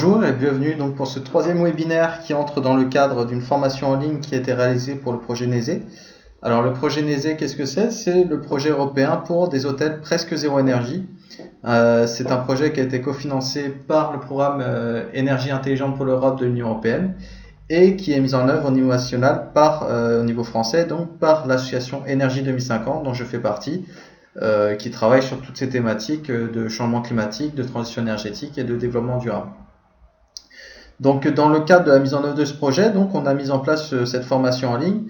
Bonjour et bienvenue donc pour ce troisième webinaire qui entre dans le cadre d'une formation en ligne qui a été réalisée pour le projet NESE. Alors le projet NESE, qu'est-ce que c'est? C'est le projet européen pour des hôtels presque zéro énergie. C'est un projet qui a été cofinancé par le programme Énergie intelligente pour l'Europe de l'Union européenne et qui est mis en œuvre au niveau national au niveau français, donc par l'association Énergie 2050 dont je fais partie. Qui travaille sur toutes ces thématiques de changement climatique, de transition énergétique et de développement durable. Donc, dans le cadre de la mise en œuvre de ce projet, donc, on a mis en place cette formation en ligne.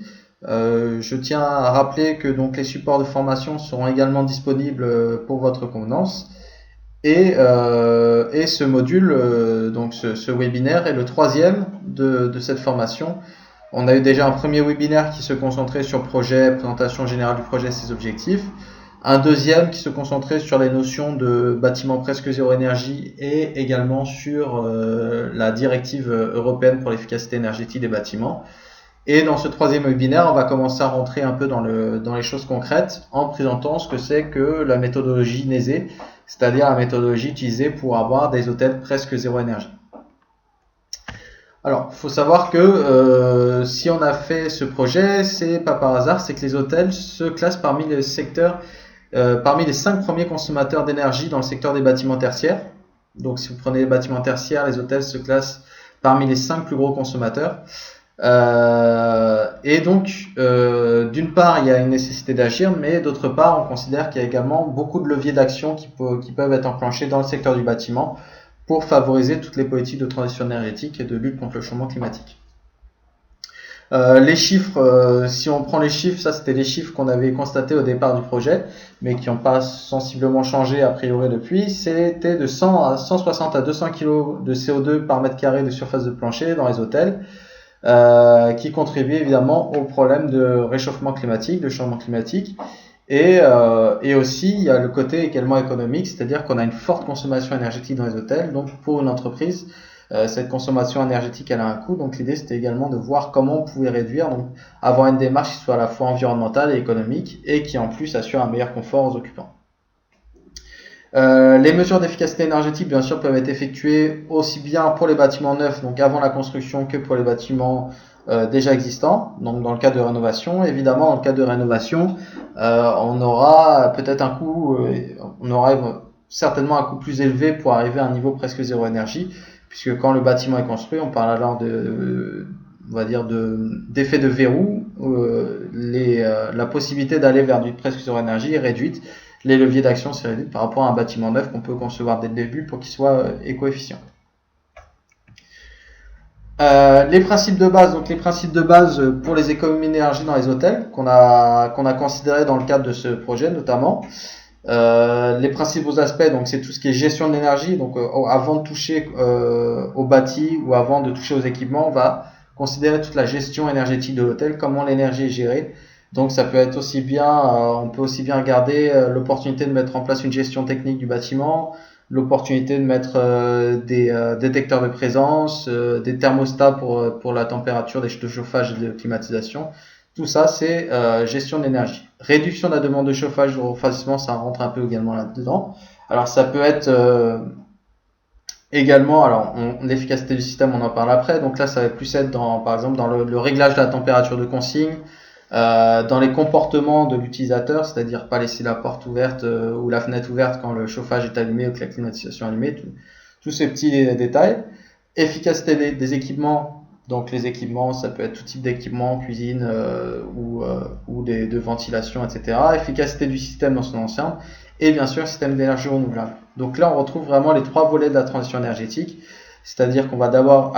Je tiens à rappeler que donc, les supports de formation seront également disponibles pour votre convenance. Et ce module, donc ce webinaire est le troisième de cette formation. On a eu déjà un premier webinaire qui se concentrait sur le projet, présentation générale du projet et ses objectifs. Un deuxième qui se concentrait sur les notions de bâtiments presque zéro énergie et également sur la directive européenne pour l'efficacité énergétique des bâtiments. Et dans ce troisième webinaire, on va commencer à rentrer un peu dans les choses concrètes en présentant ce que c'est que la méthodologie NESE, c'est-à-dire la méthodologie utilisée pour avoir des hôtels presque zéro énergie. Alors, il faut savoir que si on a fait ce projet, c'est pas par hasard, c'est que les hôtels se classent parmi les secteurs parmi les 5 premiers consommateurs d'énergie dans le secteur des bâtiments tertiaires. Donc si vous prenez les bâtiments tertiaires, les hôtels se classent parmi les 5 plus gros consommateurs. Et donc, d'une part, il y a une nécessité d'agir, mais d'autre part, on considère qu'il y a également beaucoup de leviers d'action qui peuvent être enclenchés dans le secteur du bâtiment pour favoriser toutes les politiques de transition énergétique et de lutte contre le changement climatique. Les chiffres, si on prend les chiffres, ça c'était les chiffres qu'on avait constatés au départ du projet, mais qui n'ont pas sensiblement changé a priori depuis. C'était de 160 à 200 kg de CO2 par mètre carré de surface de plancher dans les hôtels, qui contribuent évidemment au problème de réchauffement climatique, de changement climatique. Et aussi, il y a le côté également économique, c'est-à-dire qu'on a une forte consommation énergétique dans les hôtels. Donc pour une entreprise, cette consommation énergétique, elle a un coût. Donc l'idée, c'était également de voir comment on pouvait réduire, donc avoir une démarche qui soit à la fois environnementale et économique et qui en plus assure un meilleur confort aux occupants. Les mesures d'efficacité énergétique, bien sûr, peuvent être effectuées aussi bien pour les bâtiments neufs, donc avant la construction, que pour les bâtiments déjà existants. Donc dans le cas de rénovation, évidemment, dans le cas de rénovation, on aura peut-être un coût, on aura certainement un coût plus élevé pour arriver à un niveau presque zéro énergie, puisque quand le bâtiment est construit, on parle alors d'effet de verrou, la possibilité d'aller vers du presque zéro énergie est réduite, les leviers d'action sont réduits par rapport à un bâtiment neuf qu'on peut concevoir dès le début pour qu'il soit éco-efficient. Les principes de base, donc les principes de base pour les économies d'énergie dans les hôtels qu'on a considéré dans le cadre de ce projet notamment. Les principaux aspects, donc c'est tout ce qui est gestion de l'énergie. Donc avant de toucher au bâti ou avant de toucher aux équipements, on va considérer toute la gestion énergétique de l'hôtel, comment l'énergie est gérée. Donc ça peut être aussi bien, on peut aussi bien regarder l'opportunité de mettre en place une gestion technique du bâtiment, l'opportunité de mettre des détecteurs de présence, des thermostats pour la température, de chauffage et de climatisation. Tout ça, c'est gestion de l'énergie. Réduction de la demande de chauffage au refroidissement, ça rentre un peu également là-dedans. Alors, ça peut être également, l'efficacité du système, on en parle après. Donc là, ça va plus être par exemple, dans le réglage de la température de consigne, dans les comportements de l'utilisateur, c'est-à-dire pas laisser la porte ouverte ou la fenêtre ouverte quand le chauffage est allumé ou que la climatisation est allumée, tous ces petits détails. Efficacité des équipements. Donc les équipements, ça peut être tout type d'équipement, cuisine ou de ventilation, etc. Efficacité du système dans son ensemble et bien sûr système d'énergie renouvelable. Donc là, on retrouve vraiment les 3 volets de la transition énergétique, c'est-à-dire qu'on va d'abord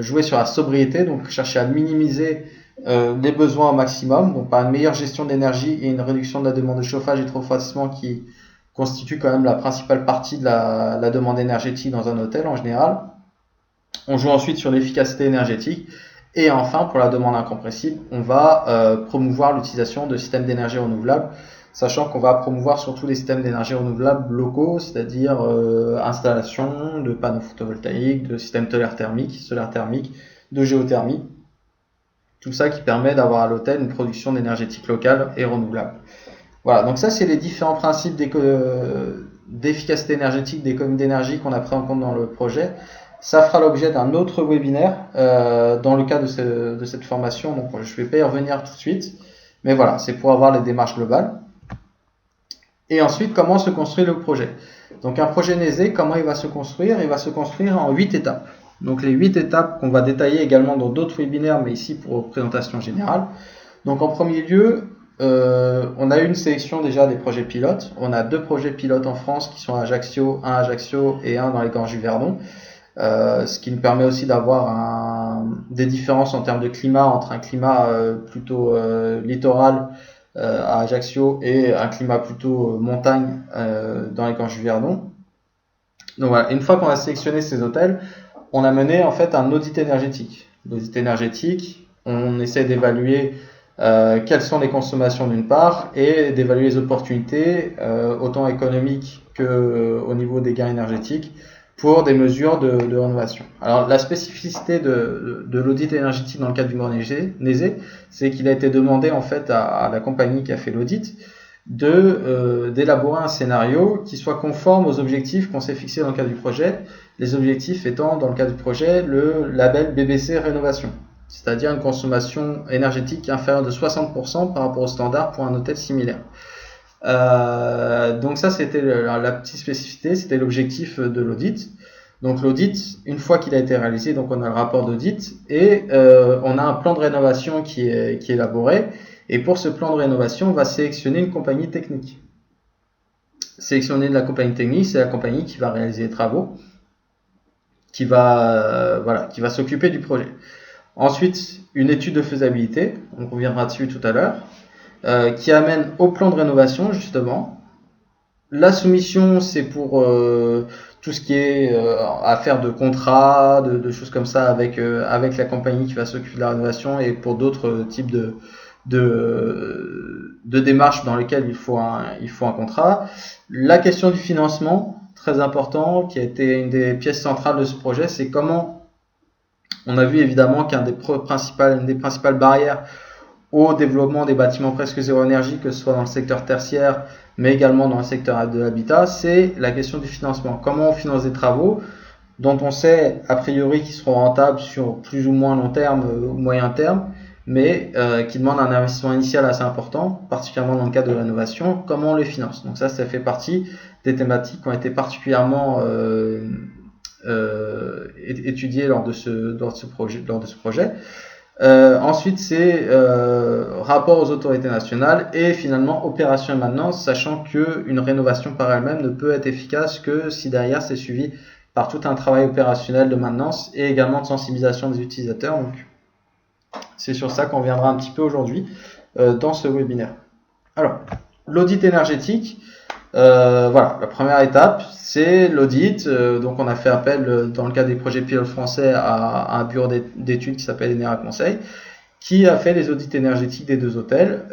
jouer sur la sobriété, donc chercher à minimiser les besoins au maximum, donc par une meilleure gestion de l'énergie et une réduction de la demande de chauffage et de refroidissement qui constitue quand même la principale partie de la demande énergétique dans un hôtel en général. On joue ensuite sur l'efficacité énergétique et enfin pour la demande incompressible, on va promouvoir l'utilisation de systèmes d'énergie renouvelable, sachant qu'on va promouvoir surtout les systèmes d'énergie renouvelable locaux, c'est-à-dire installation de panneaux photovoltaïques, de systèmes solaires thermiques, de géothermie. Tout ça qui permet d'avoir à l'hôtel une production d'énergétique locale et renouvelable. Voilà, donc ça c'est les différents principes d'efficacité énergétique, d'économie d'énergie qu'on a pris en compte dans le projet. Ça fera l'objet d'un autre webinaire dans le cadre de cette formation, donc je ne vais pas y revenir tout de suite, mais voilà, c'est pour avoir les démarches globales. Et ensuite, comment se construit le projet? Donc un projet NESE, comment il va se construire? Il va se construire en 8 étapes. Donc les 8 étapes qu'on va détailler également dans d'autres webinaires, mais ici pour présentation générale. Donc en premier lieu, on a eu une sélection déjà des projets pilotes. On a 2 projets pilotes en France qui sont à Ajaccio, un à Ajaccio et un dans les Gorges du Verdon. Ce qui nous permet aussi d'avoir des différences en termes de climat entre un climat plutôt littoral à Ajaccio et un climat plutôt montagne dans les Gorges du Verdon. Donc voilà, une fois qu'on a sélectionné ces hôtels, on a mené en fait un audit énergétique. L'audit énergétique, on essaie d'évaluer quelles sont les consommations d'une part et d'évaluer les opportunités autant économiques que au niveau des gains énergétiques pour des mesures de rénovation. Alors la spécificité de l'audit énergétique dans le cadre du Grand NESE, c'est qu'il a été demandé en fait à la compagnie qui a fait l'audit d'élaborer un scénario qui soit conforme aux objectifs qu'on s'est fixés dans le cadre du projet. Les objectifs étant dans le cadre du projet le label BBC Rénovation, c'est-à-dire une consommation énergétique inférieure de 60% par rapport au standard pour un hôtel similaire. Donc ça c'était la petite spécificité, c'était l'objectif de l'audit. Donc l'audit, une fois qu'il a été réalisé, donc on a le rapport d'audit et on a un plan de rénovation qui est élaboré. Et pour ce plan de rénovation, on va sélectionner une compagnie technique. Sélectionner de la compagnie technique, c'est la compagnie qui va réaliser les travaux, qui va s'occuper du projet. Ensuite, une étude de faisabilité, on reviendra dessus tout à l'heure, qui amène au plan de rénovation justement. La soumission, c'est pour tout ce qui est affaire de contrat, de choses comme ça avec la compagnie qui va s'occuper de la rénovation et pour d'autres types de démarches dans lesquelles il faut un contrat. La question du financement, très important, qui a été une des pièces centrales de ce projet, c'est comment on a vu évidemment qu'une des principales barrières au développement des bâtiments presque zéro énergie, que ce soit dans le secteur tertiaire, mais également dans le secteur de l'habitat, c'est la question du financement. Comment on finance des travaux dont on sait a priori qu'ils seront rentables sur plus ou moins long terme ou moyen terme, mais qui demandent un investissement initial assez important, particulièrement dans le cadre de rénovation. Comment on les finance? Donc ça fait partie des thématiques qui ont été particulièrement étudiées lors de ce projet. Ensuite, c'est rapport aux autorités nationales et finalement opération et maintenance, sachant qu'une rénovation par elle-même ne peut être efficace que si derrière c'est suivi par tout un travail opérationnel de maintenance et également de sensibilisation des utilisateurs. Donc, c'est sur ça qu'on reviendra un petit peu aujourd'hui dans ce webinaire. Alors, l'audit énergétique, voilà, la première étape, c'est l'audit. Donc, on a fait appel dans le cadre des projets pilotes français à un bureau d'études qui s'appelle Enera Conseil, qui a fait les audits énergétiques des 2 hôtels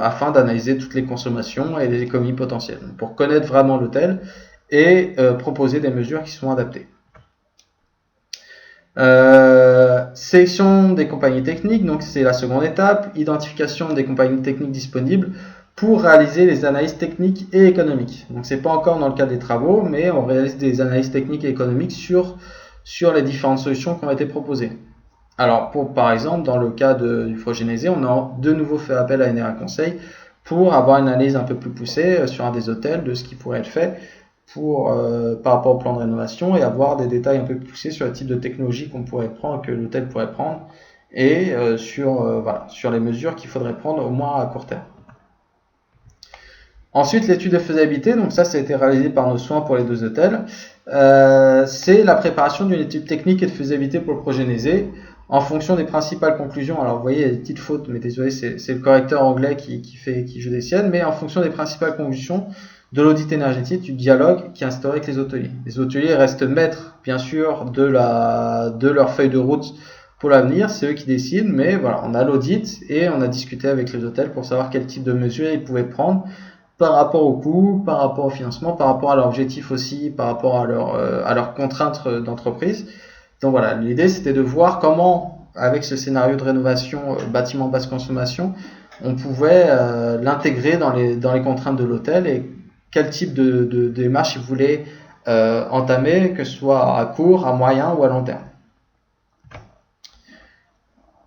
afin d'analyser toutes les consommations et les économies potentielles pour connaître vraiment l'hôtel et proposer des mesures qui sont adaptées. Sélection des compagnies techniques, donc c'est la seconde étape, identification des compagnies techniques disponibles pour réaliser les analyses techniques et économiques. Donc c'est pas encore dans le cadre des travaux, mais on réalise des analyses techniques et économiques sur les différentes solutions qui ont été proposées. Alors par exemple, dans le cas du projet NESE, on a de nouveau fait appel à Enera Conseil pour avoir une analyse un peu plus poussée sur un des hôtels de ce qui pourrait être fait par rapport au plan de rénovation et avoir des détails un peu plus poussés sur le type de technologie qu'on pourrait prendre, que l'hôtel pourrait prendre et sur les mesures qu'il faudrait prendre au moins à court terme. Ensuite, l'étude de faisabilité, donc ça a été réalisé par nos soins pour les 2 hôtels. C'est la préparation d'une étude technique et de faisabilité pour le projet NESE en fonction des principales conclusions. Alors vous voyez, il y a des petites fautes, mais désolé, c'est le correcteur anglais qui joue des siennes, mais en fonction des principales conclusions de l'audit énergétique, du dialogue qui est instauré avec les hôteliers. Les hôteliers restent maîtres, bien sûr, de leur feuille de route pour l'avenir, c'est eux qui décident, mais voilà, on a l'audit et on a discuté avec les hôtels pour savoir quel type de mesures ils pouvaient prendre par rapport au coût, par rapport au financement, par rapport à leur objectif aussi, par rapport à leurs contraintes d'entreprise. Donc voilà, l'idée c'était de voir comment, avec ce scénario de rénovation bâtiment basse consommation, on pouvait l'intégrer dans les contraintes de l'hôtel et quel type de démarche ils voulaient entamée, que ce soit à court, à moyen ou à long terme.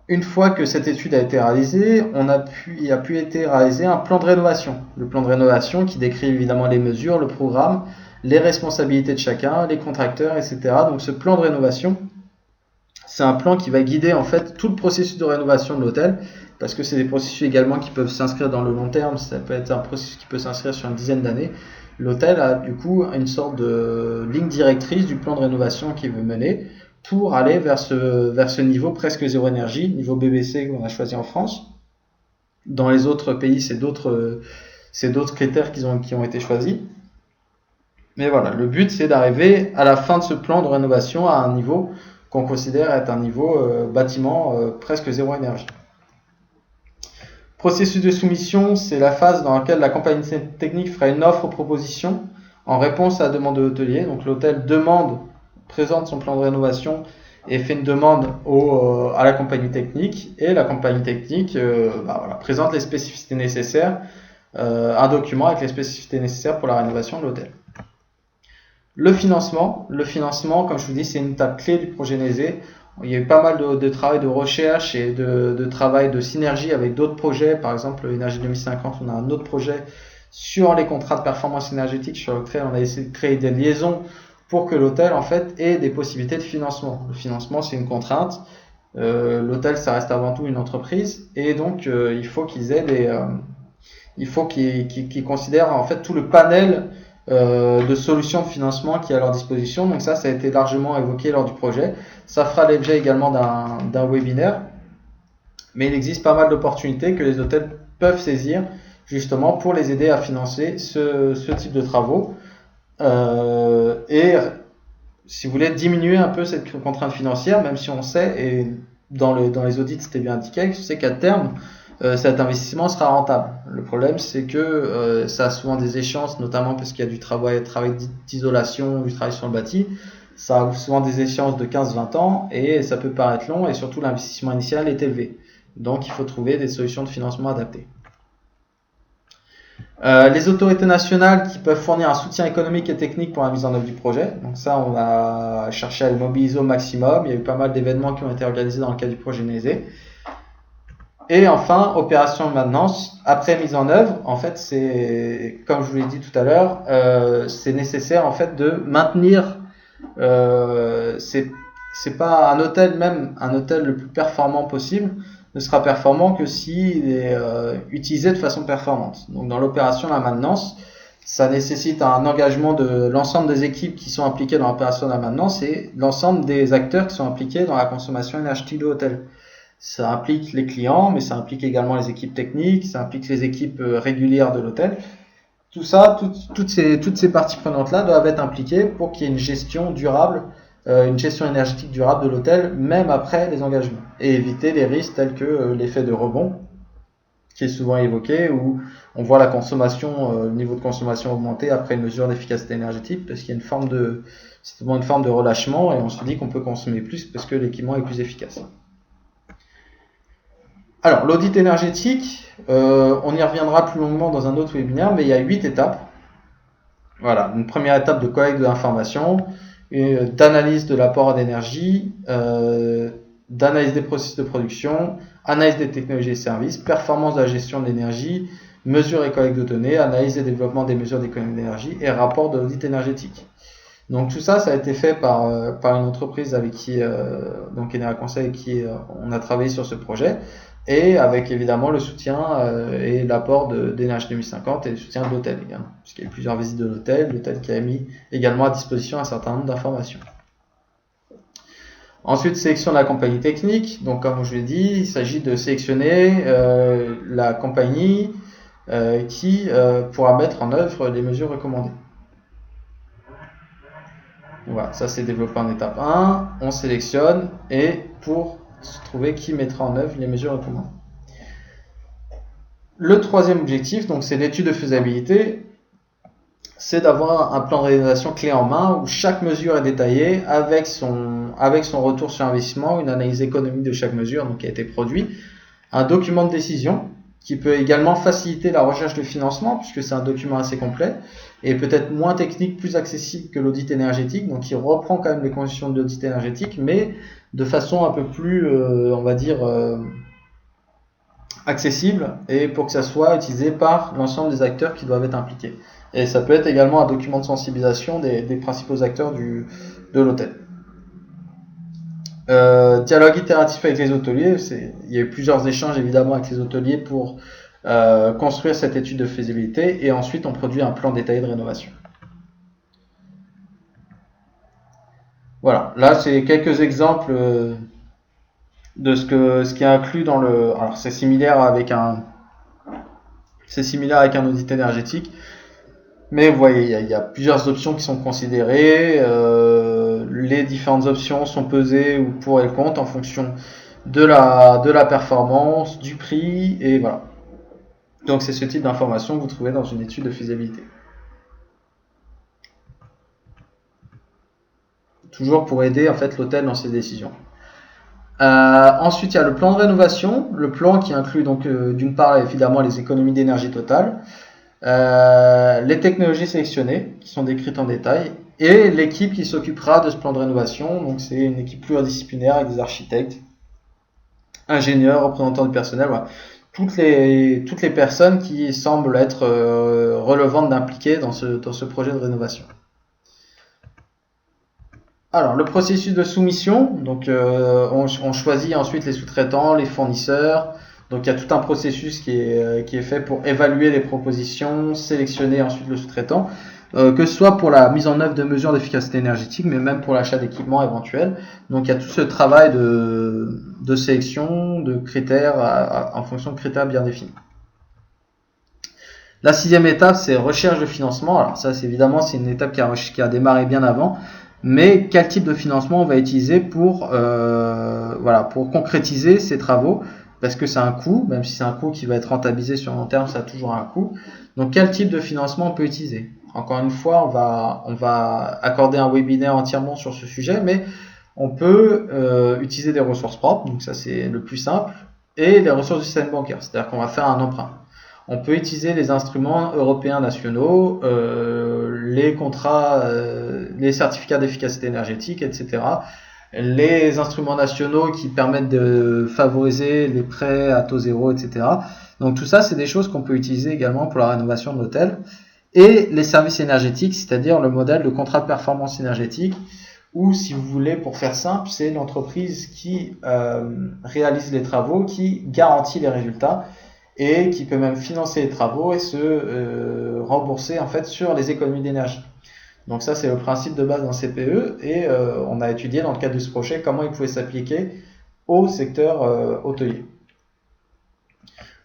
Une fois que cette étude a été réalisée, il a pu être réalisé un plan de rénovation. Le plan de rénovation qui décrit évidemment les mesures, le programme, les responsabilités de chacun, les contracteurs, etc. Donc ce plan de rénovation, c'est un plan qui va guider en fait tout le processus de rénovation de l'hôtel, parce que c'est des processus également qui peuvent s'inscrire dans le long terme, ça peut être un processus qui peut s'inscrire sur une dizaine d'années. L'hôtel a du coup une sorte de ligne directrice du plan de rénovation qu'il veut mener pour aller vers ce niveau presque zéro énergie, niveau BBC qu'on a choisi en France. Dans les autres pays, c'est d'autres critères qui ont été choisis. Mais voilà, le but c'est d'arriver à la fin de ce plan de rénovation à un niveau qu'on considère être un niveau bâtiment presque zéro énergie. Processus de soumission, c'est la phase dans laquelle la compagnie technique fera une offre ou proposition en réponse à la demande de l'hôtelier. Donc l'hôtel présente son plan de rénovation et fait une demande à la compagnie technique, et la compagnie technique présente les spécificités nécessaires, un document avec les spécificités nécessaires pour la rénovation de l'hôtel. Le financement, comme je vous dis, c'est une étape clé du projet Nézé. Il y a eu pas mal de travail de recherche et de travail de synergie avec d'autres projets. Par exemple, Énergie 2050, on a un autre projet sur les contrats de performance énergétique sur lequel on a essayé de créer des liaisons pour que l'hôtel en fait ait des possibilités de financement. Le financement, c'est une contrainte. L'hôtel, ça reste avant tout une entreprise, et donc il faut qu'ils aient qu'ils considèrent en fait tout le panel de solutions de financement qui est à leur disposition. Donc ça a été largement évoqué lors du projet. Ça fera l'objet également d'un webinaire, mais il existe pas mal d'opportunités que les hôtels peuvent saisir justement pour les aider à financer ce type de travaux, et si vous voulez diminuer un peu cette contrainte financière, même si on sait, et dans les audits c'était bien indiqué, c'est qu'à terme cet investissement sera rentable. Le problème, c'est que ça a souvent des échéances, notamment parce qu'il y a du travail d'isolation, du travail sur le bâti. Ça a souvent des échéances de 15-20 ans, et ça peut paraître long, et surtout l'investissement initial est élevé. Donc il faut trouver des solutions de financement adaptées. Les autorités nationales qui peuvent fournir un soutien économique et technique pour la mise en œuvre du projet. Donc ça, on a cherché à le mobiliser au maximum. Il y a eu pas mal d'événements qui ont été organisés dans le cadre du projet Nézé. Et enfin, opération de maintenance. Après mise en œuvre, en fait, c'est, comme je vous l'ai dit tout à l'heure, c'est nécessaire en fait de maintenir. C'est pas un hôtel le plus performant possible ne sera performant que s'il est utilisé de façon performante. Donc dans l'opération de la maintenance, ça nécessite un engagement de l'ensemble des équipes qui sont impliquées dans l'opération de la maintenance et l'ensemble des acteurs qui sont impliqués dans la consommation énergétique de l'hôtel. Ça implique les clients, mais ça implique également les équipes techniques, ça implique les équipes régulières de l'hôtel. Tout ça, toutes ces parties prenantes-là doivent être impliquées pour qu'il y ait une gestion durable, une gestion énergétique durable de l'hôtel, même après les engagements, et éviter les risques tels que l'effet de rebond, qui est souvent évoqué, où on voit la consommation, le niveau de consommation augmenter après une mesure d'efficacité énergétique, parce qu'il y a une forme de relâchement, et on se dit qu'on peut consommer plus parce que l'équipement est plus efficace. Alors, l'audit énergétique, on y reviendra plus longuement dans un autre webinaire, mais il y a 8 étapes. Voilà, une première étape de collecte d'informations, d'analyse de l'apport d'énergie, d'analyse des processus de production, analyse des technologies et services, performance de la gestion de l'énergie, mesure et collecte de données, analyse et développement des mesures d'économie d'énergie et rapport de l'audit énergétique. Donc tout ça a été fait par une entreprise avec qui, donc Enea Conseil, avec qui on a travaillé sur ce projet, et avec évidemment le soutien et l'apport d'Énergie 2050 et le soutien de l'hôtel également, puisqu'il y a eu plusieurs visites de l'hôtel qui a mis également à disposition un certain nombre d'informations. Ensuite, sélection de la compagnie technique. Donc comme je l'ai dit, il s'agit de sélectionner la compagnie qui pourra mettre en œuvre les mesures recommandées. Voilà, ça c'est développé en étape 1, on sélectionne et pour trouver qui mettra en œuvre les mesures recommandées. Le troisième objectif, donc c'est l'étude de faisabilité, c'est d'avoir un plan de réalisation clé en main où chaque mesure est détaillée avec son retour sur investissement, une analyse économique de chaque mesure donc, qui a été produit, un document de décision qui peut également faciliter la recherche de financement, puisque c'est un document assez complet, et peut-être moins technique, plus accessible que l'audit énergétique, donc il reprend quand même les conditions de l'audit énergétique, mais de façon un peu plus, on va dire, accessible, et pour que ça soit utilisé par l'ensemble des acteurs qui doivent être impliqués. Et ça peut être également un document de sensibilisation des principaux acteurs de l'hôtel. Dialogue itératif avec les hôteliers, il y a eu plusieurs échanges évidemment avec les hôteliers pour construire cette étude de faisabilité, et ensuite on produit un plan détaillé de rénovation. Voilà, là c'est quelques exemples de ce qui est inclus dans le. Alors c'est similaire avec un audit énergétique, mais vous voyez, il y a plusieurs options qui sont considérées. Les différentes options sont pesées ou pour et le contre en fonction de la performance, du prix, et voilà. Donc c'est ce type d'information que vous trouvez dans une étude de faisabilité. Toujours pour aider en fait l'hôtel dans ses décisions. Ensuite, il y a le plan de rénovation, le plan qui inclut donc d'une part évidemment les économies d'énergie totales, les technologies sélectionnées qui sont décrites en détail, et l'équipe qui s'occupera de ce plan de rénovation. Donc c'est une équipe pluridisciplinaire avec des architectes, ingénieurs, représentants du personnel, voilà. Toutes les personnes qui semblent être relevantes d'impliquer dans ce projet de rénovation. Alors, le processus de soumission, donc on choisit ensuite les sous-traitants, les fournisseurs. Donc il y a tout un processus qui est fait pour évaluer les propositions, sélectionner ensuite le sous-traitant, que ce soit pour la mise en œuvre de mesures d'efficacité énergétique, mais même pour l'achat d'équipements éventuels. Donc il y a tout ce travail de sélection, de critères en fonction de critères bien définis. La 6e étape, c'est recherche de financement. Alors ça, c'est une étape qui a démarré bien avant. Mais quel type de financement on va utiliser pour concrétiser ces travaux, parce que c'est un coût, même si c'est un coût qui va être rentabilisé sur long terme, ça a toujours un coût. Donc quel type de financement on peut utiliser? Encore une fois, on va accorder un webinaire entièrement sur ce sujet, mais on peut utiliser des ressources propres, donc ça c'est le plus simple, et les ressources du système bancaire, c'est-à-dire qu'on va faire un emprunt. On peut utiliser les instruments européens nationaux, les contrats, les certificats d'efficacité énergétique, etc. Les instruments nationaux qui permettent de favoriser les prêts à taux zéro, etc. Donc tout ça, c'est des choses qu'on peut utiliser également pour la rénovation de l'hôtel. Et les services énergétiques, c'est-à-dire le modèle de contrat de performance énergétique, ou si vous voulez, pour faire simple, c'est l'entreprise qui réalise les travaux, qui garantit les résultats, et qui peut même financer les travaux et se rembourser en fait sur les économies d'énergie. Donc ça, c'est le principe de base d'un CPE, et on a étudié dans le cadre de ce projet comment il pouvait s'appliquer au secteur hôtelier.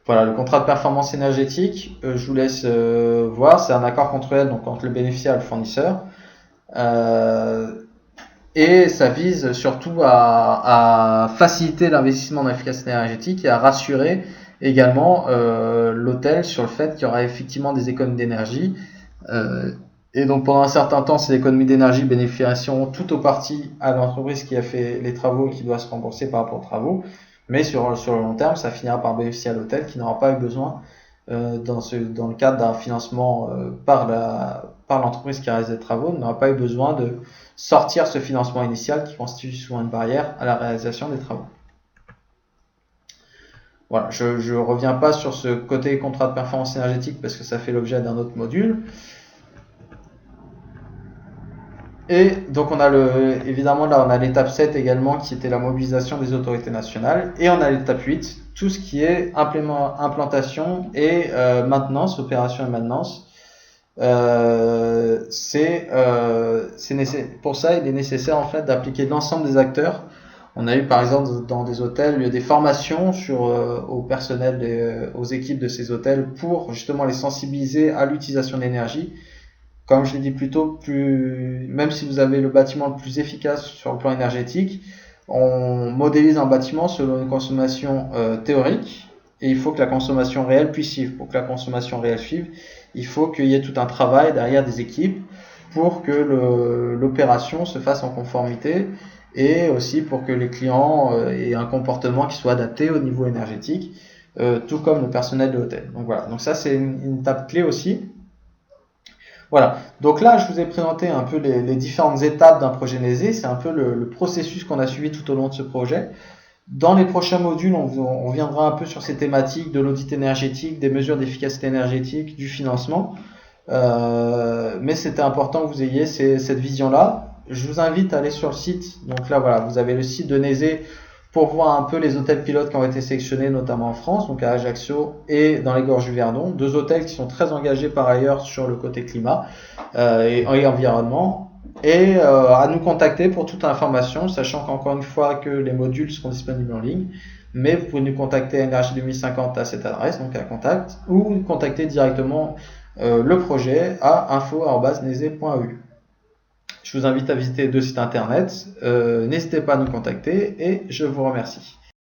Voilà, le contrat de performance énergétique, je vous laisse voir, c'est un accord contractuel donc entre le bénéficiaire et le fournisseur, et ça vise surtout à faciliter l'investissement dans l'efficacité énergétique et à rassurer également l'hôtel sur le fait qu'il y aura effectivement des économies d'énergie, et donc pendant un certain temps ces économies d'énergie bénéficieront tout ou partie à l'entreprise qui a fait les travaux et qui doit se rembourser par rapport aux travaux, mais sur le long terme ça finira par bénéficier à l'hôtel qui n'aura pas eu besoin dans le cadre d'un financement par l'entreprise qui réalise les travaux, n'aura pas eu besoin de sortir ce financement initial qui constitue souvent une barrière à la réalisation des travaux. Voilà, je reviens pas sur ce côté contrat de performance énergétique parce que ça fait l'objet d'un autre module. Et donc on a évidemment là on a l'étape 7 également qui était la mobilisation des autorités nationales, et on a l'étape 8, tout ce qui est implantation et maintenance, opération et maintenance. Pour ça il est nécessaire en fait d'appliquer l'ensemble des acteurs. On a eu par exemple dans des hôtels des formations au personnel, aux équipes de ces hôtels pour justement les sensibiliser à l'utilisation de l'énergie. Comme je l'ai dit plus tôt, même si vous avez le bâtiment le plus efficace sur le plan énergétique, on modélise un bâtiment selon une consommation théorique, et il faut que la consommation réelle puisse suivre. Pour que la consommation réelle suive, il faut qu'il y ait tout un travail derrière des équipes pour que l'opération se fasse en conformité, et aussi pour que les clients aient un comportement qui soit adapté au niveau énergétique. tout comme le personnel de l'hôtel. Donc voilà, donc ça c'est une étape clé aussi. Voilà, donc là je vous ai présenté un peu les différentes étapes d'un projet NESE, c'est un peu le processus qu'on a suivi tout au long de ce projet. Dans les prochains modules, on viendra un peu sur ces thématiques de l'audit énergétique, des mesures d'efficacité énergétique, du financement. Mais c'était important que vous ayez cette vision-là. Je vous invite à aller sur le site. Donc là, voilà, vous avez le site de NESE pour voir un peu les hôtels pilotes qui ont été sélectionnés, notamment en France, donc à Ajaccio et dans les Gorges du Verdon. 2 hôtels qui sont très engagés par ailleurs sur le côté climat et environnement. Et à nous contacter pour toute information, sachant qu'encore une fois que les modules seront disponibles en ligne. Mais vous pouvez nous contacter à Énergie 2050 à cette adresse, donc à contact, ou nous contacter directement le projet à info@nese.eu. Je vous invite à visiter 2 sites internet. N'hésitez pas à nous contacter et je vous remercie.